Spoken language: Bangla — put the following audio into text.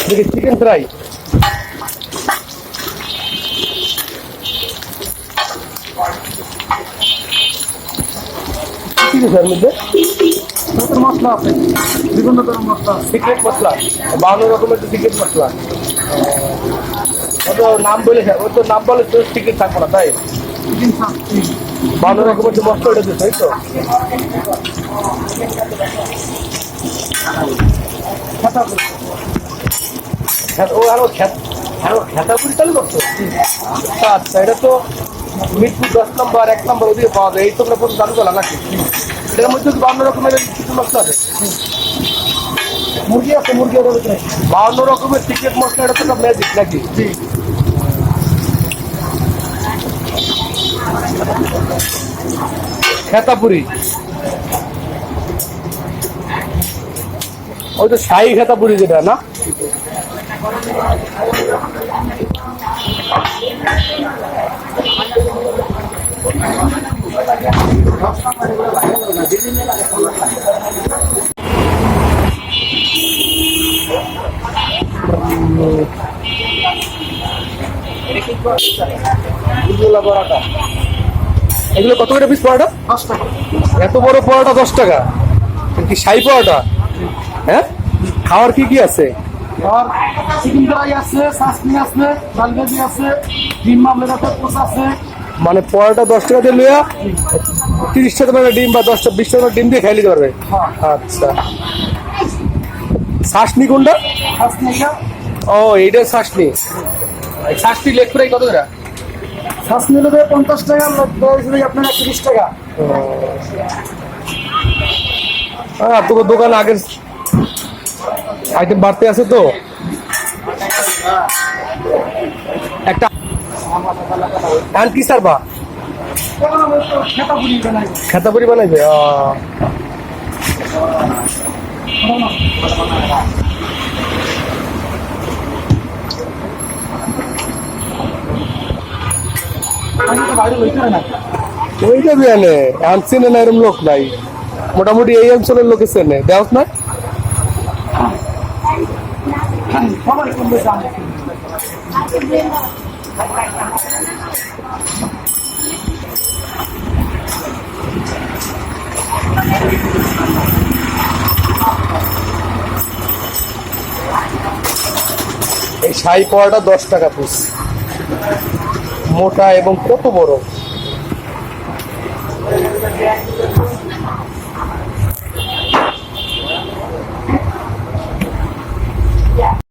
দেখি চিকেন ফ্রাই। কি আছে এর মধ্যে? মশলা আছে, বিভিন্ন ধরনের মশলা, সিক্রেট মশলা, 52 রকমের তো সিক্রেট মশলা। ও তো নাম বলে, ও তো নাম বলে তো সিক্রেট থাকবো না, তাই? চিকেন সাস্তি, 52 রকমের যে মশলা ওটা দিয়ে, তাই তো? ও আরো খেতাপুরি চালু করতো। আচ্ছা, এটা তো মিরপুর 10 নম্বর 1 নম্বর ওদিকে পাওয়া যায়, এই তোমরা পুরো চালু করলাম নাকি? এটার মধ্যে 52 রকমের কিছু মশলা আছে। মুরগি আছে, মুরগি ওদের ভিতরে 52 রকমের সিক্রেট মশলা, এটা তো একটা ম্যাজিক নাকি? জি। খেতাপুরি, ওই তো শাহী খেতাপুরি যেটা না? এগুলো কত করে পিস পরোটা? 10 টাকা। এত বড় পরোটা 10 টাকা? কি শাহী পরোটা? হ্যাঁ, খাওয়ার কি কি আছে? আর চিকেন ফ্রাই আছে, সাসমি আছে, ডালবেজি আছে, ডিম মামলের আছে, পোস আছে। মানে পরোটা 10 টাকা দিয়ে লইয়া 30 টাকা করে ডিম বা 10টা 20 টাকা ডিম দিয়ে খাইলে পারবে। হ্যাঁ। আচ্ছা, শাসনি কোনটা? সাসমি এটা, ও এইটা শাসনি। শাসনি লেগ ফ্রাই কত করে? সাসমি হলো 50 টাকা, আপনার 30 টাকা। হ্যাঁ, তোর দোকান আগের আইটেম বাড়তে আছে তো একটা। আর কি সারবা? খেতাপুরি বানাই। খেতাপুরি বানাইবে? বাইরে লইতে হয় না। ওইটা বিয়ানে আনছিনে না, এরম লোক নাই মোটামুটি এই অঞ্চলের লোকে চেনে দেওয়া না। সবাই কমবে দাম। এই শাহী পরোটা 10 টাকা পিস, মোটা এবং কত বড়।